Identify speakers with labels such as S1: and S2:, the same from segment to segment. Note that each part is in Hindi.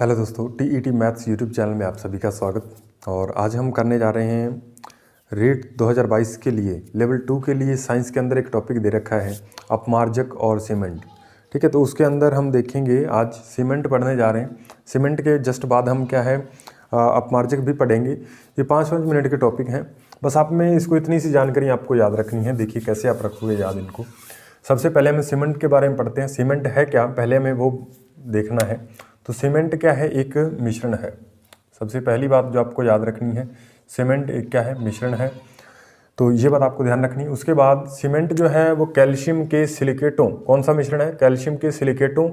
S1: हेलो दोस्तों, टीईटी मैथ्स यूट्यूब चैनल में आप सभी का स्वागत। और आज हम करने जा रहे हैं रीट 2022 के लिए लेवल 2 के लिए साइंस के अंदर एक टॉपिक दे रखा है अपमार्जक और सीमेंट। ठीक है, तो उसके अंदर हम देखेंगे आज सीमेंट पढ़ने जा रहे हैं। सीमेंट के जस्ट बाद हम क्या है अपमार्जक भी पढ़ेंगे। ये 5-5 मिनट के टॉपिक हैं। बस आप में इसको इतनी सी जानकारी आपको याद रखनी है। देखिए कैसे आप रखोगे याद इनको। सबसे पहले हमें सीमेंट के बारे में पढ़ते हैं। सीमेंट है क्या, पहले हमें वो देखना है। तो सीमेंट क्या है, एक मिश्रण है। सबसे पहली बात जो आपको याद रखनी है, सीमेंट एक क्या है, मिश्रण है। तो ये बात आपको ध्यान रखनी है। उसके बाद सीमेंट जो है वो कैल्शियम के सिलिकेटों, कौन सा मिश्रण है, कैल्शियम के सिलिकेटों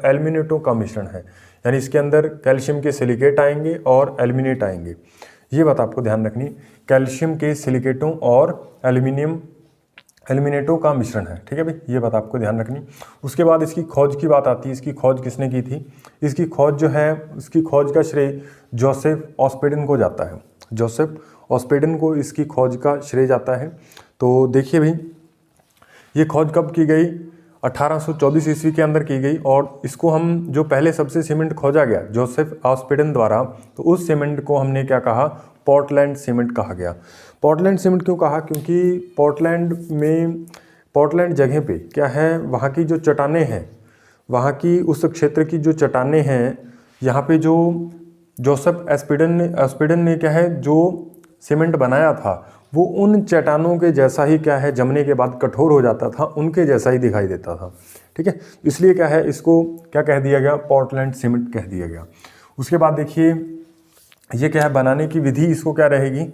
S1: एल्यूमिनेटों का मिश्रण है। यानी इसके अंदर कैल्शियम के सिलिकेट आएंगे और एल्यूमिनेट आएंगे। ये बात आपको ध्यान रखनी, कैल्शियम के सिलिकेटों और एल्यूमिनेटों का मिश्रण है। ठीक है भाई, ये बात आपको ध्यान रखनी। उसके बाद इसकी खोज की बात आती है। इसकी खोज किसने की थी, इसकी खोज जो है उसकी खोज का श्रेय जोसेफ ऑस्पेडन को जाता है। जोसेफ ऑस्पेडन को इसकी खोज का श्रेय जाता है। तो देखिए भाई, ये खोज कब की गई, 1824 ईस्वी के अंदर की गई। और इसको हम जो पहले सबसे सीमेंट खोजा गया जोसेफ ऑस्पेडन द्वारा, तो उस सीमेंट को हमने क्या कहा, पोर्टलैंड सीमेंट कहा गया। पोर्टलैंड सीमेंट क्यों कहा, क्योंकि पोर्टलैंड जगह पे क्या है, वहाँ की जो चट्टानें हैं, वहाँ की उस क्षेत्र की जो चट्टानें हैं, यहाँ पे जो जोसेफ ऑस्पेडन ने क्या है जो सीमेंट बनाया था, वो उन चट्टानों के जैसा ही क्या है, जमने के बाद कठोर हो जाता था, उनके जैसा ही दिखाई देता था। ठीक है, इसलिए क्या है, इसको क्या कह दिया गया, पोर्टलैंड सीमेंट कह दिया गया। उसके बाद देखिए ये क्या है, बनाने की विधि इसको क्या रहेगी,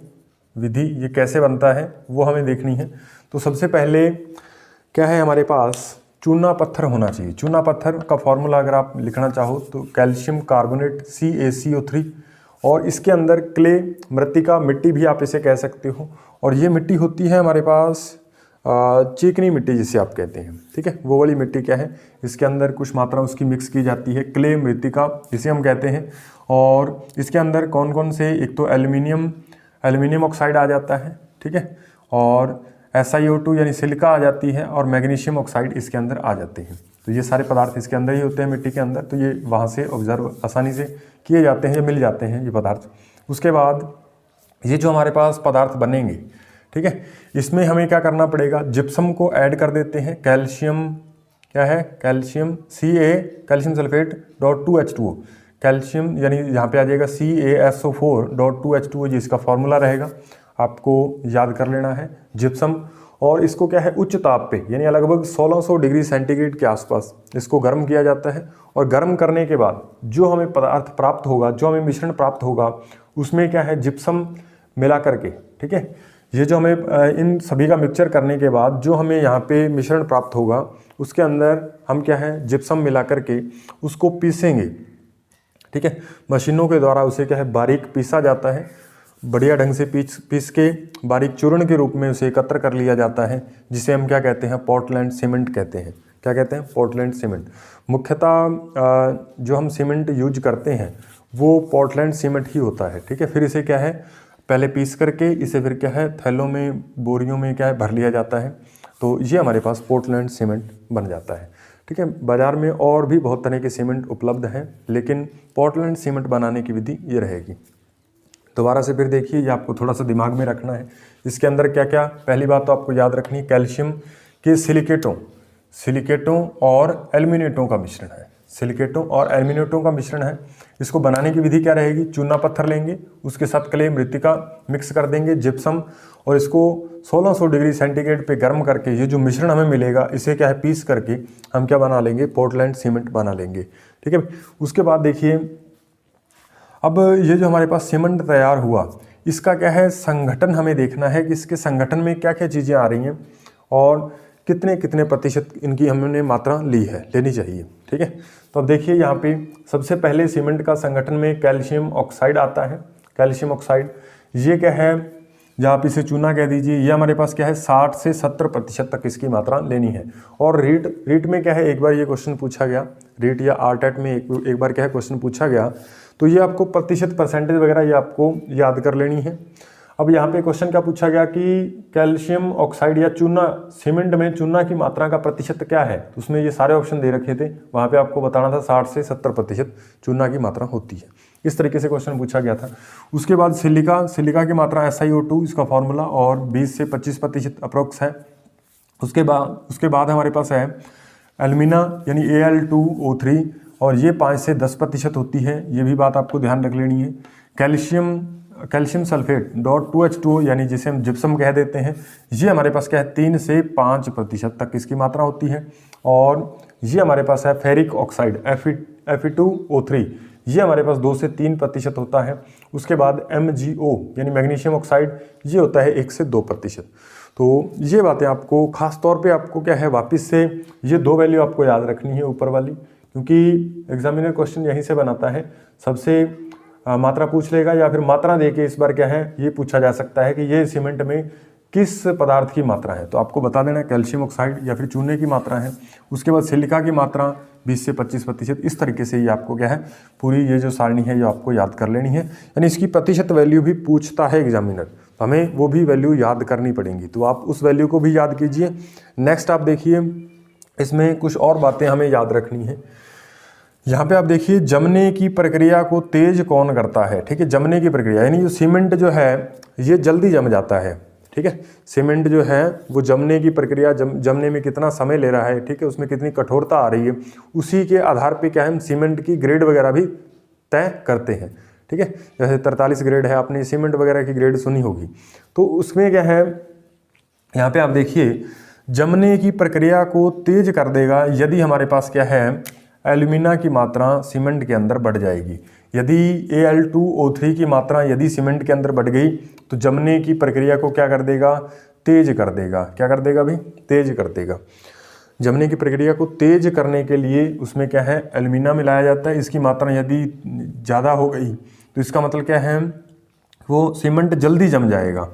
S1: विधि ये कैसे बनता है वो हमें देखनी है। तो सबसे पहले क्या है, हमारे पास चूना पत्थर होना चाहिए। चूना पत्थर का फॉर्मूला अगर आप लिखना चाहो तो कैल्शियम कार्बोनेट CaCO3, और इसके अंदर क्ले, मृत्तिका मिट्टी भी आप इसे कह सकते हो। और ये मिट्टी होती है हमारे पास चिकनी मिट्टी जिसे आप कहते हैं। ठीक है, वो वाली मिट्टी क्या है, इसके अंदर कुछ मात्रा उसकी मिक्स की जाती है, क्ले, मृत्तिका जिसे हम कहते हैं। और इसके अंदर कौन कौन से, एक तो एल्यूमिनियम ऑक्साइड आ जाता है। ठीक है, और SiO2 यानी सिलिका आ जाती है, और मैग्नीशियम ऑक्साइड इसके अंदर आ जाते हैं। तो ये सारे पदार्थ इसके अंदर ही होते हैं मिट्टी के अंदर। तो ये वहाँ से ऑब्जर्व आसानी से किए जाते हैं, ये मिल जाते हैं ये पदार्थ। उसके बाद ये जो हमारे पास पदार्थ बनेंगे, ठीक है, इसमें हमें क्या करना पड़ेगा, जिप्सम को ऐड कर देते हैं। कैल्शियम क्या है, calcium calcium sulphate .2H2O, calcium यानी यहाँ पे आ जाएगा CaSO4.2H2O, जिसका फॉर्मूला रहेगा, आपको याद कर लेना है, जिप्सम। और इसको क्या है, उच्च ताप पे यानी लगभग 1600 डिग्री सेंटीग्रेड के आसपास इसको गर्म किया जाता है। और गर्म करने के बाद जो हमें पदार्थ प्राप्त होगा, जो हमें मिश्रण प्राप्त होगा, उसमें क्या है, जिप्सम मिला करके, ठीक है, ये जो हमें इन सभी का मिक्सचर करने के बाद जो हमें यहाँ पे मिश्रण प्राप्त होगा, उसके अंदर हम क्या है, जिप्सम मिला करके उसको पीसेंगे। ठीक है, मशीनों के द्वारा उसे क्या है, बारीक पीसा जाता है, बढ़िया ढंग से पीस के बारीक चूर्ण के रूप में उसे एकत्र कर लिया जाता है, जिसे हम क्या कहते हैं, पोर्टलैंड सीमेंट कहते हैं। क्या कहते हैं, पोर्टलैंड सीमेंट। मुख्यतः जो हम सीमेंट यूज करते हैं वो पोर्टलैंड सीमेंट ही होता है। ठीक है, फिर इसे क्या है, पहले पीस करके इसे फिर क्या है, थैलों में, बोरियों में क्या है, भर लिया जाता है। तो ये हमारे पास पोर्टलैंड सीमेंट बन जाता है। ठीक है, बाज़ार में और भी बहुत तरह के सीमेंट उपलब्ध हैं, लेकिन पोर्टलैंड सीमेंट बनाने की विधि ये रहेगी। दोबारा से फिर देखिए, ये आपको थोड़ा सा दिमाग में रखना है। इसके अंदर क्या क्या, पहली बात तो आपको याद रखनी, कैल्शियम के सिलिकेटों और एल्यूमिनेटों का मिश्रण है। सिलिकेटों और एल्यूमिनेटों का मिश्रण है। इसको बनाने की विधि क्या रहेगी, चूना पत्थर लेंगे, उसके साथ क्ले, मृत्तिका मिक्स कर देंगे, जिप्सम, और इसको 1600 डिग्री सेंटीग्रेड पे गर्म करके ये जो मिश्रण हमें मिलेगा, इसे क्या है, पीस करके हम क्या बना लेंगे, पोर्टलैंड सीमेंट बना लेंगे। ठीक है, उसके बाद देखिए, अब ये जो हमारे पास सीमेंट तैयार हुआ, इसका क्या है, संगठन हमें देखना है कि इसके संगठन में क्या क्या चीज़ें आ रही हैं और कितने कितने प्रतिशत इनकी हमने मात्रा लेनी चाहिए। ठीक है, तो अब देखिए यहाँ पे सबसे पहले सीमेंट का संगठन में कैल्शियम ऑक्साइड आता है। कैल्शियम ऑक्साइड ये क्या है, जहाँ आप इसे चूना कह दीजिए, ये हमारे पास क्या है, 60 से 70% तक इसकी मात्रा लेनी है। और रीट में क्या है, एक बार ये क्वेश्चन पूछा गया, रीट या आरटेट में एक बार क्या है क्वेश्चन पूछा गया, तो ये आपको प्रतिशत, परसेंटेज वगैरह ये आपको याद कर लेनी है। अब यहाँ पे क्वेश्चन क्या पूछा गया कि कैल्शियम ऑक्साइड या चूना, सीमेंट में चूना की मात्रा का प्रतिशत क्या है। तो उसमें ये सारे ऑप्शन दे रखे थे, वहाँ पे आपको बताना था 60 से 70% चूना की मात्रा होती है। इस तरीके से क्वेश्चन पूछा गया था। उसके बाद सिलिका की मात्रा SiO2 इसका फॉर्मूला और 20 से 25% अप्रोक्स है। उसके बाद हमारे पास है एल्यूमिना यानी Al2O3 और ये 5 से 10% होती है, ये भी बात आपको ध्यान रख लेनी है। कैल्शियम सल्फेट .2H2O यानी जिसे हम जिप्सम कह देते हैं, ये हमारे पास क्या है 3 से 5% तक इसकी मात्रा होती है। और ये हमारे पास है फेरिक ऑक्साइड Fe2O3, ये हमारे पास 2 से 3% होता है। उसके बाद MgO यानी मैग्नीशियम ऑक्साइड, ये होता है 1 से 2%। तो ये बातें आपको खास तौर पे आपको क्या है वापस से ये 2 वैल्यू आपको याद रखनी है ऊपर वाली, क्योंकि एग्जामिनर क्वेश्चन यहीं से बनाता है। सबसे मात्रा पूछ लेगा या फिर मात्रा देके इस बार क्या है ये पूछा जा सकता है कि ये सीमेंट में किस पदार्थ की मात्रा है। तो आपको बता देना कैल्शियम ऑक्साइड या फिर चूने की मात्रा है। उसके बाद सिलिका की मात्रा 20 से 25%। इस तरीके से ये आपको क्या है पूरी ये जो सारणी है ये आपको याद कर लेनी है, यानी इसकी प्रतिशत वैल्यू भी पूछता है एग्जामिनर, तो हमें वो भी वैल्यू याद करनी पड़ेंगी। तो आप उस वैल्यू को भी याद कीजिए। नेक्स्ट आप देखिए, इसमें कुछ और बातें हमें याद रखनी है। यहाँ पे आप देखिए जमने की प्रक्रिया को तेज कौन करता है। ठीक है, जमने की प्रक्रिया यानी जो सीमेंट जो है ये जल्दी जम जाता है। ठीक है, सीमेंट जो है वो जमने की प्रक्रिया जमने में कितना समय ले रहा है, ठीक है, उसमें कितनी कठोरता आ रही है, उसी के आधार पे क्या है हम सीमेंट की ग्रेड वगैरह भी तय करते हैं। ठीक है, जैसे 43 ग्रेड है, आपने सीमेंट वगैरह की ग्रेड सुनी होगी। तो उसमें क्या है यहाँ पे आप देखिए जमने की प्रक्रिया को तेज कर देगा यदि हमारे पास क्या है एल्यूमिना की मात्रा सीमेंट के अंदर बढ़ जाएगी। यदि Al2O3 की मात्रा यदि सीमेंट के अंदर बढ़ गई तो जमने की प्रक्रिया को क्या कर देगा तेज कर देगा। क्या कर देगा भाई, तेज कर देगा। जमने की प्रक्रिया को तेज करने के लिए उसमें क्या है एल्यूमिना मिलाया जाता है। इसकी मात्रा यदि ज़्यादा हो गई तो इसका मतलब क्या है वो सीमेंट जल्दी जम जाएगा।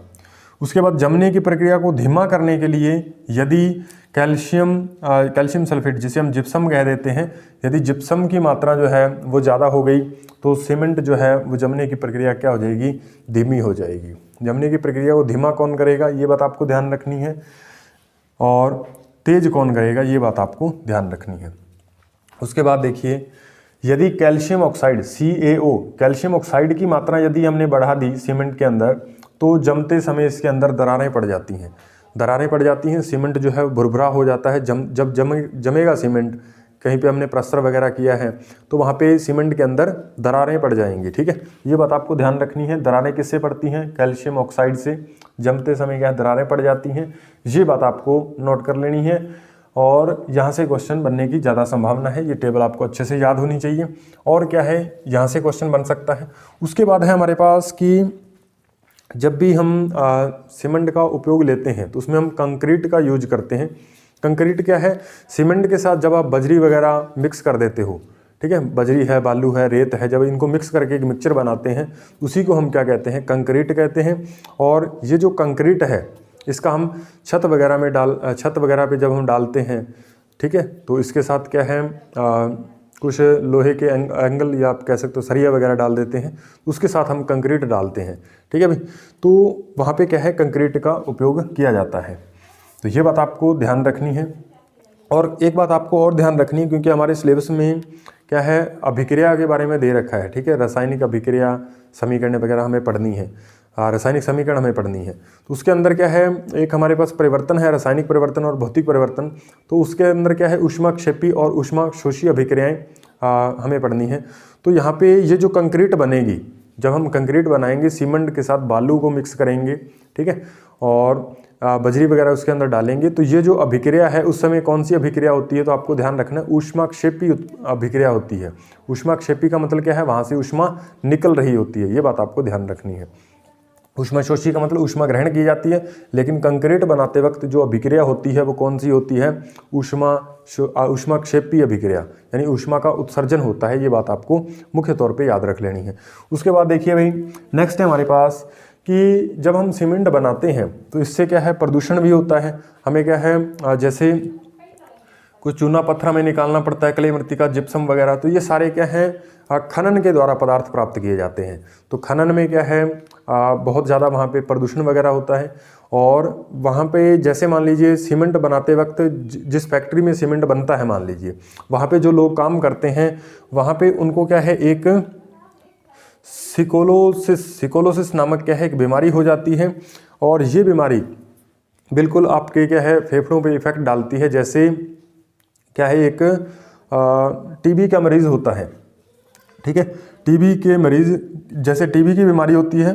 S1: उसके बाद जमने की प्रक्रिया को धीमा करने के लिए यदि कैल्शियम सल्फेट जिसे हम जिप्सम कह देते हैं, यदि जिप्सम की मात्रा जो है वो ज़्यादा हो गई तो सीमेंट जो है वो जमने की प्रक्रिया क्या हो जाएगी, धीमी हो जाएगी। जमने की प्रक्रिया को धीमा कौन करेगा ये बात आपको ध्यान रखनी है, और तेज कौन करेगा ये बात आपको ध्यान रखनी है। उसके बाद देखिए यदि calcium oxide CaO calcium oxide की मात्रा यदि हमने बढ़ा दी सीमेंट के अंदर तो जमते समय इसके अंदर दरारें पड़ जाती हैं। दरारें पड़ जाती हैं, सीमेंट जो है भुरभुरा हो जाता है। जब जमेगा सीमेंट, कहीं पे हमने प्लास्टर वगैरह किया है तो वहाँ पे सीमेंट के अंदर दरारें पड़ जाएंगी। ठीक है, ये बात आपको ध्यान रखनी है। दरारें किससे पड़ती हैं, कैल्शियम ऑक्साइड से। जमते समय क्या दरारें पड़ जाती हैं, ये बात आपको नोट कर लेनी है और यहाँ से क्वेश्चन बनने की ज़्यादा संभावना है। ये टेबल आपको अच्छे से याद होनी चाहिए। और क्या है यहाँ से क्वेश्चन बन सकता है। उसके बाद है हमारे पास कि जब भी हम सीमेंट का उपयोग लेते हैं तो उसमें हम कंक्रीट का यूज करते हैं। कंक्रीट क्या है, सीमेंट के साथ जब आप बजरी वगैरह मिक्स कर देते हो, ठीक है, बजरी है, बालू है, रेत है, जब इनको मिक्स करके एक मिक्सचर बनाते हैं उसी को हम क्या कहते हैं, कंक्रीट कहते हैं। और ये जो कंक्रीट है इसका हम छत वगैरह पे जब हम डालते हैं, ठीक है, तो इसके साथ क्या है कुछ लोहे के एंगल या आप कह सकते हो सरिया वगैरह डाल देते हैं, उसके साथ हम कंक्रीट डालते हैं। ठीक है भाई, तो वहाँ पे क्या है कंक्रीट का उपयोग किया जाता है। तो ये बात आपको ध्यान रखनी है। और एक बात आपको और ध्यान रखनी है, क्योंकि हमारे सिलेबस में क्या है अभिक्रिया के बारे में दे रखा है। ठीक है, रासायनिक अभिक्रिया समीकरण वगैरह हमें पढ़नी है, रासायनिक समीकरण हमें पढ़नी है। तो उसके अंदर क्या है एक हमारे पास परिवर्तन है, रासायनिक परिवर्तन और भौतिक परिवर्तन। तो उसके अंदर क्या है ऊष्माक्षेपी और ऊष्माशोषी अभिक्रियाएं हमें पढ़नी है। तो यहाँ पे ये जो कंक्रीट बनेगी, जब हम कंक्रीट बनाएंगे सीमेंट के साथ बालू को मिक्स करेंगे, ठीक है, और बजरी वगैरह उसके अंदर डालेंगे, तो ये जो अभिक्रिया है उस समय कौन सी अभिक्रिया होती है, तो आपको ध्यान रखना है ऊष्माक्षेपी अभिक्रिया होती है। ऊष्माक्षेपी का मतलब क्या है, वहाँ से ऊष्मा निकल रही होती है, ये बात आपको ध्यान रखनी है। ऊष्माशोषी का मतलब ऊष्मा ग्रहण की जाती है, लेकिन कंक्रीट बनाते वक्त जो अभिक्रिया होती है वो कौन सी होती है, ऊष्माक्षेपी अभिक्रिया, यानी ऊष्मा का उत्सर्जन होता है। ये बात आपको मुख्य तौर पे याद रख लेनी है। उसके बाद देखिए भाई नेक्स्ट है हमारे पास कि जब हम सीमेंट बनाते हैं तो इससे क्या है प्रदूषण भी होता है। हमें क्या है जैसे कुछ चूना पत्थर हमें निकालना पड़ता है, क्ले मृत्तिका, जिप्सम वगैरह, तो ये सारे क्या हैं खनन के द्वारा पदार्थ प्राप्त किए जाते हैं। तो खनन में क्या है, बहुत ज़्यादा वहाँ पे प्रदूषण वगैरह होता है। और वहाँ पे जैसे मान लीजिए सीमेंट बनाते वक्त जिस फैक्ट्री में सीमेंट बनता है, मान लीजिए वहाँ पे जो लोग काम करते हैं वहाँ पे उनको क्या है, एक सिकोलोसिस नामक क्या है एक बीमारी हो जाती है। और ये बीमारी बिल्कुल आपके क्या है फेफड़ों पे इफेक्ट डालती है। जैसे क्या है, एक टीबी का मरीज़ होता है, ठीक है, टीबी के मरीज़ जैसे टीबी की बीमारी होती है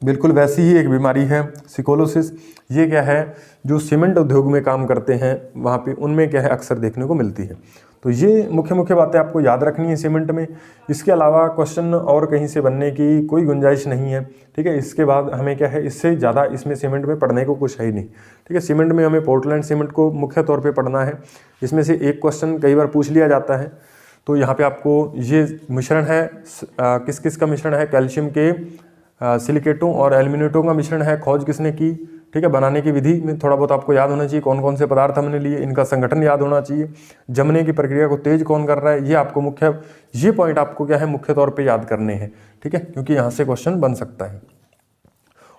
S1: बिल्कुल वैसी ही एक बीमारी है सिकोलोसिस। ये क्या है, जो सीमेंट उद्योग में काम करते हैं वहाँ पे उनमें क्या है अक्सर देखने को मिलती है। तो ये मुख्य मुख्य बातें आपको याद रखनी है सीमेंट में। इसके अलावा क्वेश्चन और कहीं से बनने की कोई गुंजाइश नहीं है, ठीक है। इसके बाद हमें क्या है, इससे ज़्यादा इसमें सीमेंट में पढ़ने को कुछ है ही नहीं, ठीक है। सीमेंट में हमें पोर्टलैंड सीमेंट को मुख्य तौर पर पढ़ना है। इसमें से एक क्वेश्चन कई बार पूछ लिया जाता है। तो यहाँ पर आपको ये मिश्रण है, किस किस का मिश्रण है, कैल्शियम के सिलिकेटों और एल्यूमिनेटों का मिश्रण है, खोज किसने की, ठीक है। बनाने की विधि में थोड़ा बहुत आपको याद होना चाहिए, कौन कौन से पदार्थ हमने लिए, इनका संगठन याद होना चाहिए, जमने की प्रक्रिया को तेज कौन कर रहा है, ये आपको मुख्य, ये पॉइंट आपको क्या है मुख्य तौर पे याद करने हैं, ठीक है, क्योंकि यहाँ से क्वेश्चन बन सकता है।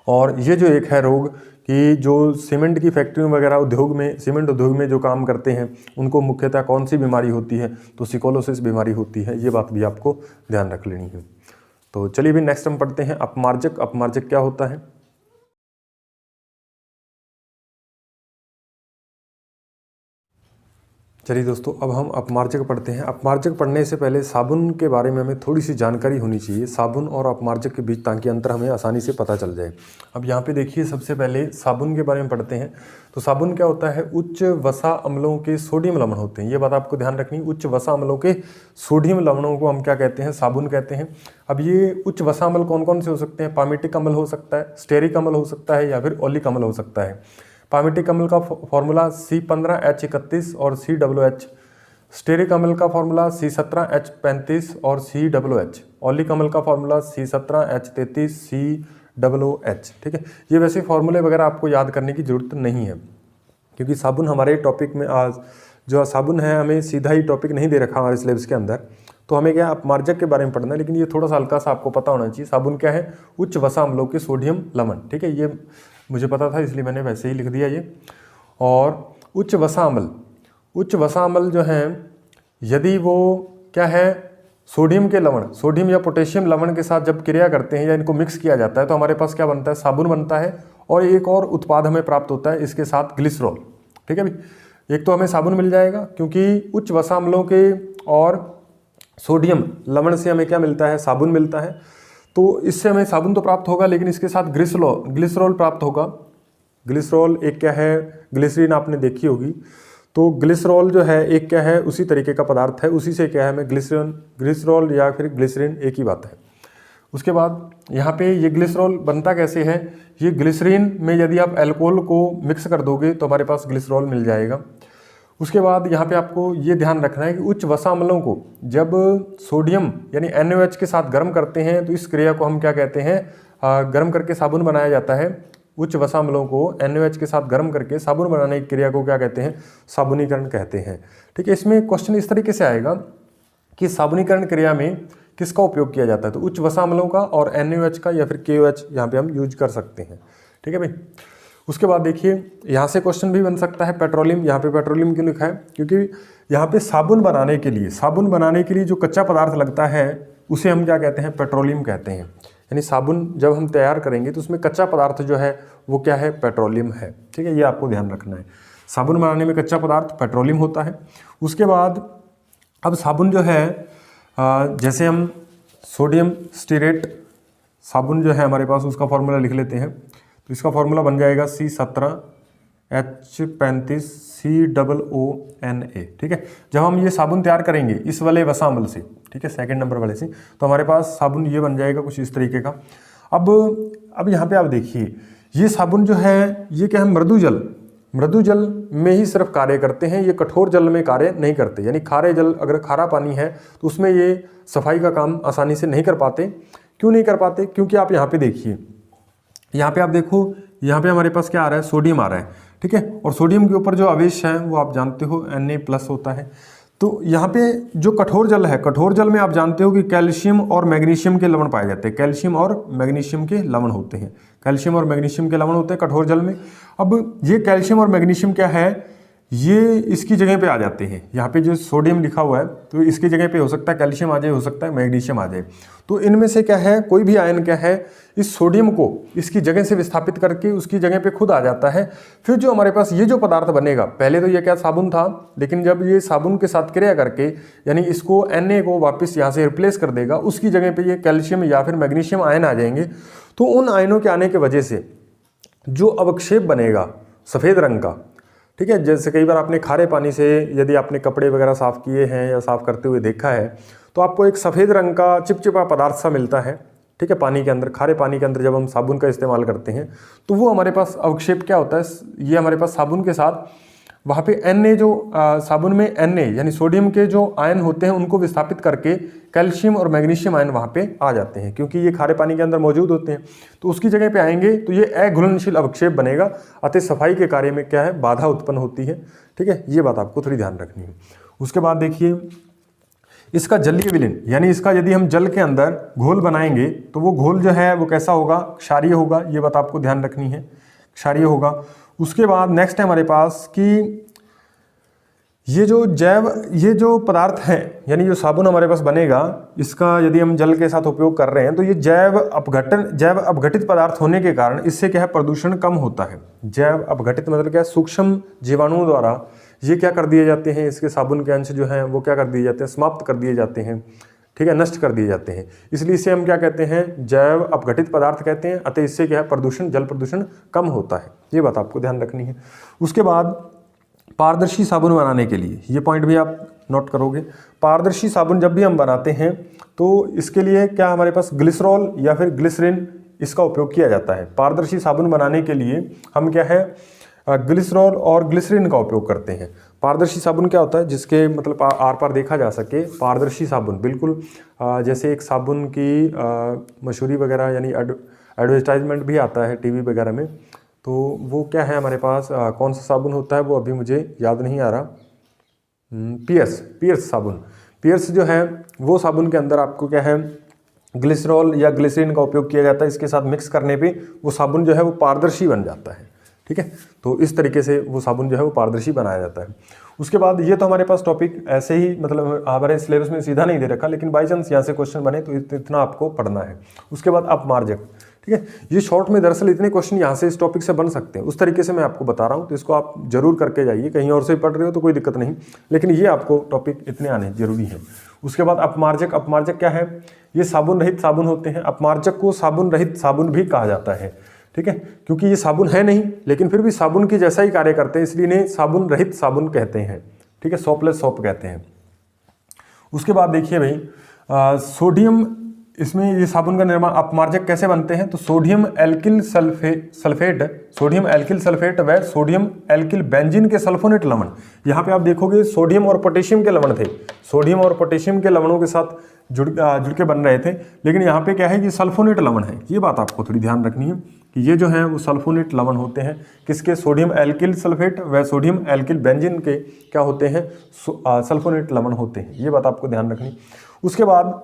S1: और ये जो एक है रोग कि जो सीमेंट की फैक्ट्रियों वगैरह उद्योग में, सीमेंट उद्योग में जो काम करते हैं उनको मुख्यतः कौन सी बीमारी होती है, तो सिकोलोसिस बीमारी होती है। ये बात भी आपको ध्यान रख लेनी है। तो चलिए भी नेक्स्ट हम पढ़ते हैं अपमार्जक। अपमार्जक क्या होता है? चलिए दोस्तों, अब हम अपमार्जक पढ़ते हैं। अपमार्जक पढ़ने से पहले साबुन के बारे में हमें थोड़ी सी जानकारी होनी चाहिए, साबुन और अपमार्जक के बीच, ताकि अंतर हमें आसानी से पता चल जाए। अब यहाँ पे देखिए, सबसे पहले साबुन के बारे में पढ़ते हैं। तो साबुन क्या होता है, उच्च वसा अम्लों के सोडियम लवण होते हैं। ये बात आपको ध्यान रखनी, उच्च वसा अम्लों के सोडियम लवणों को हम क्या कहते हैं, साबुन कहते हैं। अब ये उच्च वसा अम्ल कौन कौन से हो सकते हैं? पामिटिक अम्ल हो सकता है, स्टेरिक अम्ल हो सकता है, या फिर ओलिक अम्ल हो सकता है। पामिटिक अम्ल का फॉर्मूला C15H31 और COOH। स्टेरिक अम्ल का फॉर्मूला C17H35 और COOH। ओलिक अम्ल का फॉर्मूला C17H33 COOH, ठीक है। ये वैसे फॉर्मूले वगैरह आपको याद करने की जरूरत नहीं है, क्योंकि साबुन हमारे टॉपिक में आज जो साबुन है हमें सीधा ही टॉपिक नहीं दे रखा हमारे सिलेबस के अंदर। तो हमें क्या अपमार्जक के बारे में पढ़ना है, लेकिन ये थोड़ा सा हल्का सा आपको पता होना चाहिए। साबुन क्या है, उच्च वसा अम्लों के सोडियम लवण, ठीक है। ये मुझे पता था इसलिए मैंने वैसे ही लिख दिया ये। और उच्च वसा अम्ल, उच्च वसा अम्ल जो हैं, यदि वो क्या है सोडियम के लवण, सोडियम या पोटेशियम लवण के साथ जब क्रिया करते हैं या इनको मिक्स किया जाता है तो हमारे पास क्या बनता है, साबुन बनता है। और एक और उत्पाद हमें प्राप्त होता है इसके साथ, ग्लिसरॉल, ठीक है भाई। एक तो हमें साबुन मिल जाएगा क्योंकि उच्च वसा अम्लों के और सोडियम लवण से हमें क्या मिलता है, साबुन मिलता है। तो इससे हमें साबुन तो प्राप्त होगा, लेकिन इसके साथ ग्लिसरॉल प्राप्त होगा। ग्लिसरॉल एक क्या है, ग्लिसरीन आपने देखी होगी। तो ग्लिसरॉल जो है एक क्या है, उसी तरीके का पदार्थ है, उसी से क्या है हमें ग्लिसरॉल या फिर ग्लिसरीन एक ही बात है। उसके बाद यहाँ पे ये ग्लिसरॉल बनता कैसे है, ये ग्लिसरीन में यदि आप अल्कोहल को मिक्स कर दोगे तो हमारे पास ग्लिसरॉल मिल जाएगा। उसके बाद यहाँ पे आपको ये ध्यान रखना है कि उच्च वसा अम्लों को जब सोडियम यानी NaOH के साथ गर्म करते हैं तो इस क्रिया को हम क्या कहते हैं, गर्म करके साबुन बनाया जाता है। उच्च वसा अम्लों को NaOH के साथ गर्म करके साबुन बनाने की क्रिया को क्या कहते हैं, साबुनीकरण कहते हैं, ठीक है। इसमें क्वेश्चन इस तरीके से आएगा कि साबुनीकरण क्रिया में किसका उपयोग किया जाता है, तो उच्च वसा अम्लों का और NaOH का या फिर KOH यहाँ पे हम यूज कर सकते हैं, ठीक है भाई। उसके बाद देखिए, यहाँ से क्वेश्चन भी बन सकता है पेट्रोलियम। यहाँ पे पेट्रोलियम क्यों लिखा है, क्योंकि यहाँ पे साबुन बनाने के लिए जो कच्चा पदार्थ लगता है उसे हम क्या कहते हैं, पेट्रोलियम कहते हैं। यानी साबुन जब हम तैयार करेंगे तो उसमें कच्चा पदार्थ जो है वो क्या है, पेट्रोलियम है, ठीक है। ये आपको ध्यान रखना है, साबुन बनाने में कच्चा पदार्थ पेट्रोलियम होता है। उसके बाद अब साबुन जो है, जैसे हम सोडियम स्टीरेट साबुन जो है हमारे पास, उसका फॉर्मूला लिख लेते हैं। तो इसका फॉर्मूला बन जाएगा C17H35 COONA, ठीक है। जब हम ये साबुन तैयार करेंगे इस वाले वसा अम्ल से, ठीक है, सेकंड नंबर वाले से, तो हमारे पास साबुन ये बन जाएगा कुछ इस तरीके का। अब यहाँ पे आप देखिए, ये साबुन जो है ये क्या है, मृदु जल में ही सिर्फ कार्य करते हैं, ये कठोर जल में कार्य नहीं करते। यानी खारे जल, अगर खारा पानी है तो उसमें ये सफाई का काम आसानी से नहीं कर पाते। क्यों नहीं कर पाते, क्योंकि आप यहाँ पे देखिए, यहाँ पे आप देखो, यहाँ पे हमारे पास क्या आ रहा है, सोडियम आ रहा है, ठीक है। और सोडियम के ऊपर जो आवेश है वो आप जानते हो Na+ होता है। तो यहाँ पे जो कठोर जल है, कठोर जल में आप जानते हो कि कैल्शियम और मैग्नीशियम के लवण पाए जाते हैं, कैल्शियम और मैग्नीशियम के लवण होते हैं, कैल्शियम और मैग्नीशियम के लवण होते हैं कठोर जल में। अब ये कैल्शियम और मैग्नीशियम क्या है, ये इसकी जगह पे आ जाते हैं। यहाँ पे जो सोडियम लिखा हुआ है तो इसकी जगह पे हो सकता है कैल्शियम आ जाए, हो सकता है मैग्नीशियम आ जाए। तो इनमें से क्या है, कोई भी आयन क्या है, इस सोडियम को इसकी जगह से विस्थापित करके उसकी जगह पे खुद आ जाता है। फिर जो हमारे पास ये जो पदार्थ बनेगा, पहले तो ये क्या साबुन था, लेकिन जब ये साबुन के साथ क्रिया करके यानी इसको Na को वापस यहाँ से रिप्लेस कर देगा, उसकी जगह पे ये कैल्शियम या फिर मैग्नीशियम आयन आ जाएंगे। तो उन आयनों के आने की वजह से जो अवक्षेप बनेगा सफ़ेद रंग का, ठीक है, जैसे कई बार आपने खारे पानी से यदि आपने कपड़े वगैरह साफ़ किए हैं या साफ़ करते हुए देखा है तो आपको एक सफ़ेद रंग का चिपचिपा पदार्थ सा मिलता है, ठीक है, पानी के अंदर, खारे पानी के अंदर जब हम साबुन का इस्तेमाल करते हैं तो वो हमारे पास अवक्षेप क्या होता है, ये हमारे पास साबुन के साथ वहाँ पे Na जो साबुन में Na यानी सोडियम के जो आयन होते हैं उनको विस्थापित करके कैल्शियम और मैग्नीशियम आयन वहाँ पे आ जाते हैं, क्योंकि ये खारे पानी के अंदर मौजूद होते हैं। तो उसकी जगह पे आएंगे तो ये अघुलनशील अवक्षेप बनेगा, अतः सफाई के कार्य में क्या है, बाधा उत्पन्न होती है, ठीक है, ये बात आपको थोड़ी ध्यान रखनी है। उसके बाद देखिए इसका जलीय विलीन, यानी इसका यदि हम जल के अंदर घोल बनाएंगे तो वो घोल जो है वो कैसा होगा, क्षारीय होगा, ये बात आपको ध्यान रखनी है, क्षारीय होगा। उसके बाद नेक्स्ट है हमारे पास कि ये जो पदार्थ है, यानी जो साबुन हमारे पास बनेगा, इसका यदि हम जल के साथ उपयोग कर रहे हैं तो ये जैव अपघटित पदार्थ होने के कारण इससे क्या है, प्रदूषण कम होता है। जैव अपघटित मतलब क्या है, सूक्ष्म जीवाणुओं द्वारा ये क्या कर दिए जाते हैं, इसके साबुन के अंश जो हैं वो क्या कर दिए जाते हैं, समाप्त कर दिए जाते हैं, ठीक है, नष्ट कर दिए जाते हैं। इसलिए इसे हम क्या कहते हैं, जैव अपघटित पदार्थ कहते हैं। अतः इससे क्या है, प्रदूषण, जल प्रदूषण कम होता है, ये बात आपको ध्यान रखनी है। उसके बाद पारदर्शी साबुन बनाने के लिए, ये पॉइंट भी आप नोट करोगे, पारदर्शी साबुन जब भी हम बनाते हैं तो इसके लिए क्या हमारे पास ग्लिसरॉल या फिर ग्लिसरीन इसका उपयोग किया जाता है। पारदर्शी साबुन बनाने के लिए हम क्या है, ग्लिसरॉल और ग्लिसरीन का उपयोग करते हैं। पारदर्शी साबुन क्या होता है, जिसके मतलब आर पार देखा जा सके, पारदर्शी साबुन बिल्कुल जैसे एक साबुन की मशहूरी वगैरह यानी एडवर्टाइजमेंट भी आता है टीवी वगैरह में, तो वो क्या है हमारे पास, कौन सा साबुन होता है वो अभी मुझे याद नहीं आ रहा, पियर्स साबुन, पियर्स जो है वो साबुन के अंदर आपको क्या है, ग्लिसरॉल या ग्लिसरीन का उपयोग किया जाता है। इसके साथ मिक्स करने पे वो साबुन जो है वो पारदर्शी बन जाता है, ठीक है। तो इस तरीके से वो साबुन जो है वो पारदर्शी बनाया जाता है। उसके बाद ये तो हमारे पास टॉपिक ऐसे ही मतलब हमारे सिलेबस में सीधा नहीं दे रखा, लेकिन बाई चांस यहाँ से क्वेश्चन बने तो इतना आपको पढ़ना है। उसके बाद अपमार्जक, ठीक है, ये शॉर्ट में दरअसल इतने क्वेश्चन यहाँ से इस टॉपिक से बन सकते हैं, उस तरीके से मैं आपको बता रहा हूँ, तो इसको आप जरूर करके जाइए। कहीं और से पढ़ रहे हो तो कोई दिक्कत नहीं, लेकिन ये आपको टॉपिक इतने आने जरूरी है। उसके बाद अपमार्जक, अपमार्जक क्या है, ये साबुन रहित साबुन होते हैं। अपमार्जक को साबुन रहित साबुन भी कहा जाता है, ठीक है, क्योंकि ये साबुन है नहीं लेकिन फिर भी साबुन की जैसा ही कार्य करते हैं, इसलिए इन्हें साबुन रहित साबुन कहते हैं, ठीक है, सोपलेस सोप कहते हैं। उसके बाद देखिए भाई सोडियम, इसमें ये साबुन का निर्माण अपमार्जक कैसे बनते हैं, तो सोडियम एल्किल सल्फेट व सोडियम एल्किल बेंजीन के सल्फोनेट लवण, यहाँ पे आप देखोगे सोडियम और पोटेशियम के लवण थे, सोडियम और पोटेशियम के लवणों के साथ जुड़ के बन रहे थे, लेकिन यहाँ पे क्या है, ये सल्फोनेट लवण है। ये बात आपको थोड़ी ध्यान रखनी है कि ये जो है वो सल्फोनेट लवण होते हैं, किसके, सोडियम एल्किल सल्फेट व सोडियम एल्किल बेंजीन के क्या होते हैं, सल्फोनेट लवण होते हैं। ये बात आपको ध्यान रखनी। उसके बाद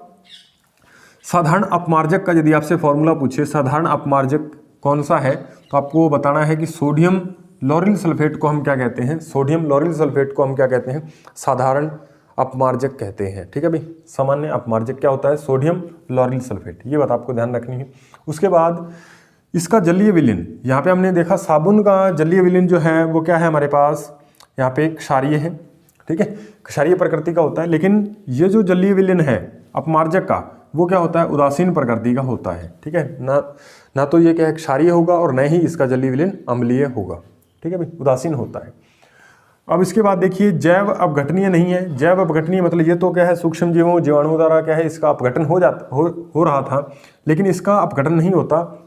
S1: साधारण अपमार्जक का यदि आपसे फॉर्मूला पूछे, साधारण अपमार्जक कौन सा है, तो आपको बताना है कि सोडियम लॉरिल सल्फेट को हम क्या कहते हैं, सोडियम लॉरिल सल्फेट को हम क्या कहते हैं, साधारण अपमार्जक कहते हैं, ठीक है भाई। सामान्य अपमार्जक क्या होता है, सोडियम लॉरिल सल्फेट, ये बात आपको ध्यान रखनी है। उसके बाद इसका जलीय विलीन, यहाँ पे हमने देखा साबुन का जलीय विलीन जो है वो क्या है हमारे पास, यहाँ पे क्षारीय है, ठीक है, क्षारीय प्रकृति का होता है, लेकिन ये जो जलीय विलीन है अपमार्जक का वो क्या होता है, उदासीन प्रकृति का होता है, ठीक है, ना तो ये क्या है क्षारीय होगा और न ही इसका जलीय विलीन अम्लीय होगा, ठीक है भाई, उदासीन होता है। अब इसके बाद देखिए जैव अपघटनीय नहीं है। जैव अपघटनीय मतलब ये तो क्या है, सूक्ष्म जीवों जीवाणुओं द्वारा क्या है इसका अपघटन हो रहा था, लेकिन इसका अपघटन नहीं होता,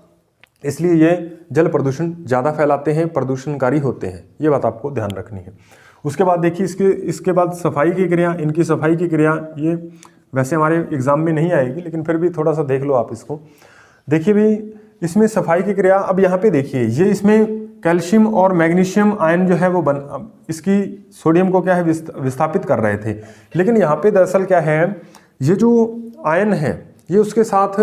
S1: इसलिए ये जल प्रदूषण ज़्यादा फैलाते हैं, प्रदूषणकारी होते हैं, ये बात आपको ध्यान रखनी है। उसके बाद देखिए इसके बाद सफाई की क्रिया, इनकी सफाई की क्रिया ये वैसे हमारे एग्जाम में नहीं आएगी, लेकिन फिर भी थोड़ा सा देख लो आप इसको। देखिए भाई इसमें सफाई की क्रिया, अब यहाँ पे देखिए ये इसमें कैल्शियम और मैग्नीशियम आयन जो है वो इसकी सोडियम को क्या है विस्थापित कर रहे थे, लेकिन यहाँ पे दरअसल क्या है, ये जो आयन है ये उसके साथ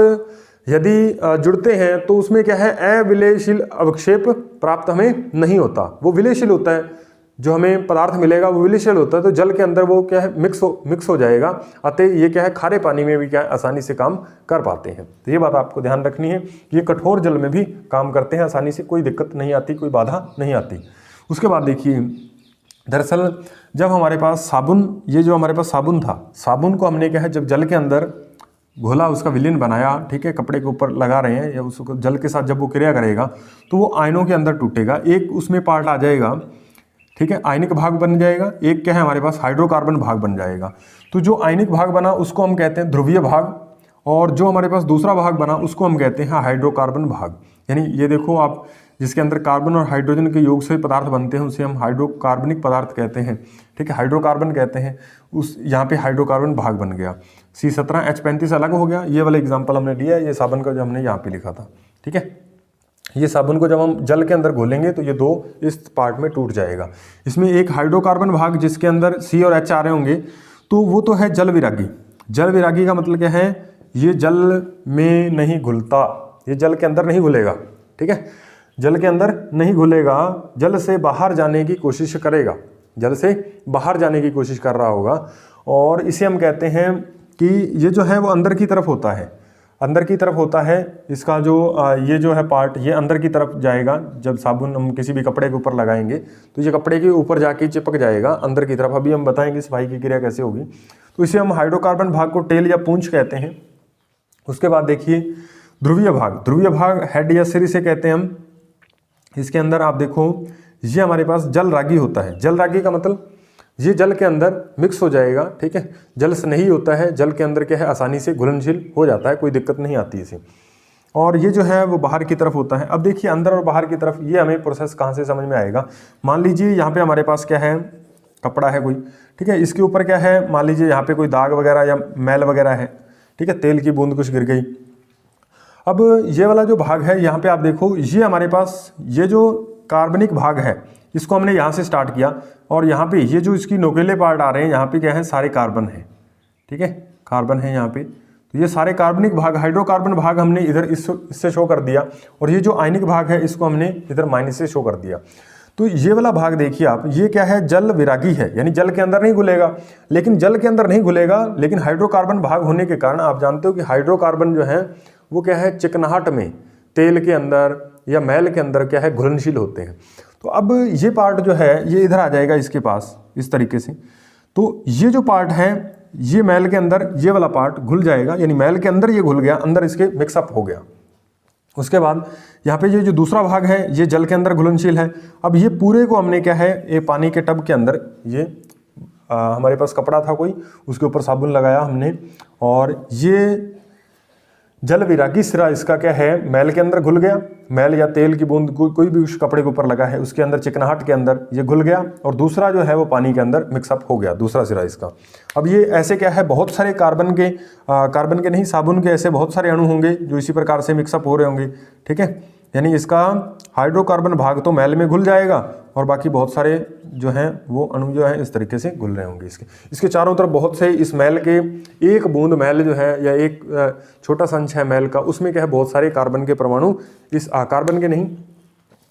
S1: यदि जुड़ते हैं तो उसमें क्या है अविलेयशील अवक्षेप प्राप्त हमें नहीं होता, वो विलेयशील होता है, जो हमें पदार्थ मिलेगा वो विलेयशील होता है, तो जल के अंदर वो क्या है मिक्स हो जाएगा, अतः ये क्या है खारे पानी में भी क्या है आसानी से काम कर पाते हैं। तो ये बात आपको ध्यान रखनी है, ये कठोर जल में भी काम करते हैं आसानी से, कोई दिक्कत नहीं आती, कोई बाधा नहीं आती। उसके बाद देखिए दरअसल जब हमारे पास साबुन, ये जो हमारे पास साबुन था, साबुन को हमने क्या है जब जल के अंदर घोला, उसका विलीन बनाया, ठीक है, कपड़े के ऊपर लगा रहे हैं या उसको जल के साथ जब वो क्रिया करेगा तो वो आयनों के अंदर टूटेगा, एक उसमें पार्ट आ जाएगा, ठीक है, आयनिक भाग बन जाएगा, एक क्या है हमारे पास हाइड्रोकार्बन भाग बन जाएगा। तो जो आयनिक भाग बना उसको हम कहते हैं ध्रुवीय भाग, और जो हमारे पास दूसरा भाग बना उसको हम कहते हैं हाइड्रोकार्बन भाग। यानी ये देखो आप, जिसके अंदर कार्बन और हाइड्रोजन के योग से पदार्थ बनते हैं उसे हम हाइड्रोकार्बनिक पदार्थ कहते हैं, ठीक है, हाइड्रोकार्बन कहते हैं। उस यहाँ पे हाइड्रोकार्बन भाग बन गया, C17H35 अलग हो गया। ये वाला एग्जाम्पल हमने लिया, ये साबुन का जो हमने यहाँ पे लिखा था, ठीक है। ये साबुन को जब हम जल के अंदर घोलेंगे तो ये दो इस पार्ट में टूट जाएगा। इसमें एक हाइड्रोकार्बन भाग जिसके अंदर C और H आ रहे होंगे, तो वो तो है जल विरागी। जल विरागी का मतलब क्या है, ये जल में नहीं घुलता, ये जल के अंदर नहीं घुलेगा, ठीक है, जल के अंदर नहीं घुलेगा, जल से बाहर जाने की कोशिश करेगा, जल से बाहर जाने की कोशिश कर रहा होगा। और इसे हम कहते हैं कि ये जो है वो अंदर की तरफ होता है, अंदर की तरफ होता है। इसका जो ये जो है पार्ट, ये अंदर की तरफ जाएगा। जब साबुन हम किसी भी कपड़े के ऊपर लगाएंगे तो ये कपड़े के ऊपर जाके चिपक जाएगा अंदर की तरफ। अभी हम बताएंगे सफाई की क्रिया कैसे होगी। तो इसे हम हाइड्रोकार्बन भाग को टेल या पूंछ कहते हैं। उसके बाद देखिए ध्रुवीय भाग, ध्रुवीय भाग हेड या सिर इसे कहते हैं हम। इसके अंदर आप देखो ये हमारे पास जल रागी होता है। जल रागी का मतलब ये जल के अंदर मिक्स हो जाएगा, ठीक है, जल से नहीं होता है, जल के अंदर क्या है आसानी से घुलनशील हो जाता है, कोई दिक्कत नहीं आती इसे। और ये जो है वो बाहर की तरफ होता है। अब देखिए अंदर और बाहर की तरफ ये हमें प्रोसेस कहाँ से समझ में आएगा। मान लीजिए यहाँ पे हमारे पास क्या है, कपड़ा है कोई, ठीक है, इसके ऊपर क्या है, मान लीजिए यहाँ पे कोई दाग वगैरह या मैल वगैरह है, ठीक है, तेल की बूंद कुछ गिर गई। अब ये वाला जो भाग है यहाँ पे आप देखो, ये हमारे पास ये जो कार्बनिक भाग है इसको हमने यहाँ से स्टार्ट किया, और यहाँ पे ये जो इसकी नोकेले पार्ट आ रहे हैं यहाँ पे क्या है, सारे कार्बन है, ठीक है, कार्बन है यहाँ पे। तो ये सारे कार्बनिक भाग, हाइड्रोकार्बन भाग हमने इधर इससे शो कर दिया, और ये जो आयनिक भाग है इसको हमने इधर माइनस से शो कर दिया। तो ये वाला भाग देखिए आप, ये क्या है, जल विरागी है, यानी जल के अंदर नहीं घुलेगा। लेकिन जल के अंदर नहीं घुलेगा, लेकिन हाइड्रोकार्बन भाग होने के कारण आप जानते हो कि हाइड्रोकार्बन जो है वो क्या है, चिकनाहट में, तेल के अंदर या मैल के अंदर क्या है, घुलनशील होते हैं। तो अब ये पार्ट जो है ये इधर आ जाएगा इसके पास इस तरीके से। तो ये जो पार्ट है ये मैल के अंदर, ये वाला पार्ट घुल जाएगा, यानी मैल के अंदर ये घुल गया, अंदर इसके मिक्सअप हो गया। उसके बाद यहाँ पे ये जो दूसरा भाग है ये जल के अंदर घुलनशील है। अब ये पूरे को हमने क्या है, ये पानी के टब के अंदर, ये हमारे पास कपड़ा था कोई, उसके ऊपर साबुन लगाया हमने, और ये जल विरागी सिरा इसका क्या है, मैल के अंदर घुल गया। मैल या तेल की बूंद कोई भी उस कपड़े के ऊपर लगा है उसके अंदर, चिकनाहट के अंदर ये घुल गया, और दूसरा जो है वो पानी के अंदर मिक्सअप हो गया, दूसरा सिरा इसका। अब ये ऐसे क्या है, बहुत सारे कार्बन के नहीं, साबुन के ऐसे बहुत सारे अणु होंगे जो इसी प्रकार से मिक्सअप हो रहे होंगे, ठीक है। यानी इसका हाइड्रोकार्बन भाग तो मैल में घुल जाएगा, और बाकी बहुत सारे जो हैं वो अणु जो है इस तरीके से घुल रहे होंगे इसके चारों तरफ। बहुत से इस मैल के, एक बूंद मैल जो है या एक छोटा सा अंश है मैल का, उसमें क्या है बहुत सारे कार्बन के परमाणु, इस कार्बन के नहीं,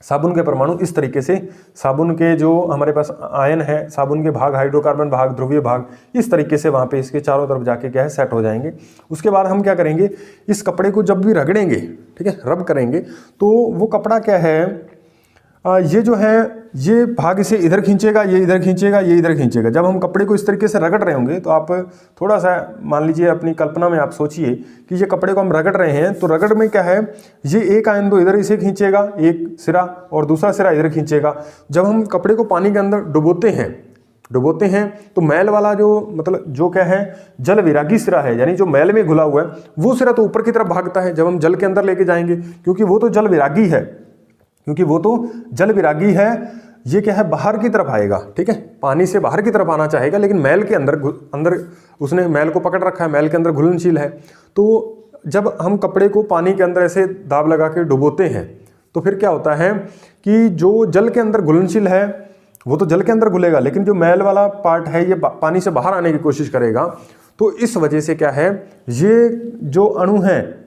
S1: साबुन के परमाणु इस तरीके से, साबुन के जो हमारे पास आयन है, साबुन के भाग, हाइड्रोकार्बन भाग, ध्रुवीय भाग, इस तरीके से वहाँ पे इसके चारों तरफ जाके क्या है सेट हो जाएंगे। उसके बाद हम क्या करेंगे, इस कपड़े को जब भी रगड़ेंगे, ठीक है, रब करेंगे, तो वो कपड़ा क्या है, ये जो है ये भाग इसे इधर खींचेगा, ये इधर खींचेगा, ये इधर खींचेगा। जब हम कपड़े को इस तरीके से रगड़ रहे होंगे तो आप थोड़ा सा मान लीजिए अपनी कल्पना में आप सोचिए कि ये कपड़े को हम रगड़ रहे हैं, तो रगड़ में क्या है, ये एक आयन तो इधर इसे खींचेगा एक सिरा, और दूसरा सिरा इधर खींचेगा। जब हम कपड़े को पानी के अंदर डुबोते हैं तो मैल वाला जो मतलब जो क्या है, जल विरागी सिरा है, यानी जो मैल में घुला हुआ है, वो सिरा तो ऊपर की तरफ भागता है जब हम जल के अंदर लेके जाएंगे, क्योंकि वो तो जल विरागी है, ये क्या है बाहर की तरफ आएगा, ठीक है, पानी से बाहर की तरफ आना चाहेगा, लेकिन मैल के अंदर उसने मैल को पकड़ रखा है, मैल के अंदर घुलनशील है। तो जब हम कपड़े को पानी के अंदर ऐसे दाब लगा के डुबोते हैं तो फिर क्या होता है कि जो जल के अंदर घुलनशील है वो तो जल के अंदर घुलेगा, लेकिन जो मैल वाला पार्ट है ये पानी से बाहर आने की कोशिश करेगा। तो इस वजह से क्या है, ये जो अणु हैं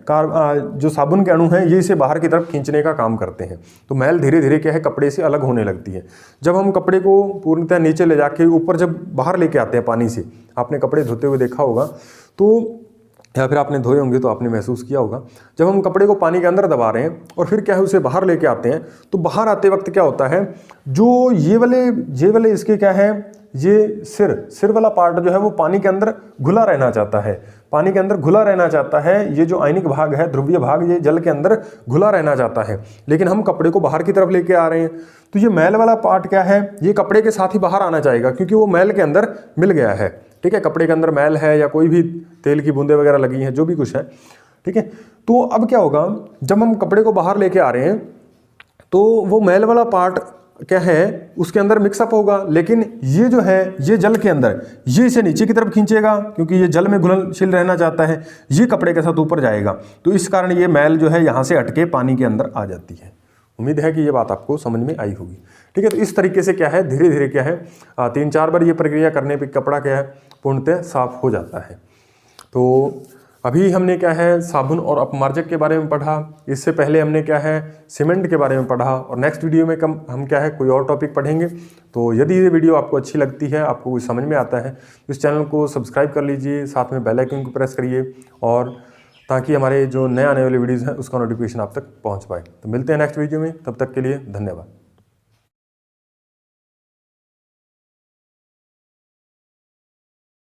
S1: जो साबुन के अणु हैं ये इसे बाहर की तरफ खींचने का काम करते हैं। तो मैल धीरे धीरे क्या है कपड़े से अलग होने लगती है। जब हम कपड़े को पूर्णतः नीचे ले जाके ऊपर जब बाहर लेके आते हैं पानी से, आपने कपड़े धोते हुए देखा होगा तो, या फिर आपने धोए होंगे तो आपने महसूस किया होगा, जब हम कपड़े को पानी के अंदर दबा रहे हैं और फिर क्या है उसे बाहर लेके आते हैं, तो बाहर आते वक्त क्या होता है, जो ये वाले इसके क्या है, ये सिर वाला पार्ट जो है वो पानी के अंदर घुला रहना चाहता है, पानी के अंदर घुला रहना चाहता है। ये जो आयनिक भाग है, ध्रुवीय भाग, ये जल के अंदर घुला रहना चाहता है, लेकिन हम कपड़े को बाहर की तरफ लेके आ रहे हैं। तो ये मैल वाला पार्ट क्या है, ये कपड़े के साथ ही बाहर आना चाहेगा क्योंकि वो मैल के अंदर मिल गया है। ठीक है, कपड़े के अंदर मैल है या कोई भी तेल की बूंदें वगैरह लगी हैं, जो भी कुछ है। ठीक है, तो अब क्या होगा, जब हम कपड़े को बाहर लेके आ रहे हैं तो वो मैल वाला पार्ट क्या है उसके अंदर मिक्सअप होगा, लेकिन ये जो है ये जल के अंदर ये इसे नीचे की तरफ खींचेगा क्योंकि ये जल में घुलनशील रहना चाहता है, ये कपड़े के साथ ऊपर जाएगा। तो इस कारण ये मैल जो है यहाँ से हटके पानी के अंदर आ जाती है। उम्मीद है कि ये बात आपको समझ में आई होगी। ठीक है, तो इस तरीके से क्या है धीरे धीरे क्या है 3-4 बार ये प्रक्रिया करने पे कपड़ा क्या है पूर्णतः साफ हो जाता है। तो अभी हमने क्या है साबुन और अपमार्जक के बारे में पढ़ा, इससे पहले हमने क्या है सीमेंट के बारे में पढ़ा, और नेक्स्ट वीडियो में हम क्या है कोई और टॉपिक पढ़ेंगे। तो यदि ये वीडियो आपको अच्छी लगती है, आपको कुछ समझ में आता है, तो इस चैनल को सब्सक्राइब कर लीजिए, साथ में बेल आइकन को प्रेस करिए, और ताकि हमारे जो नए आने वाले वीडियोज़ हैं उसका नोटिफिकेशन आप तक पहुँच पाए। तो मिलते हैं नेक्स्ट वीडियो में, तब तक के लिए धन्यवाद।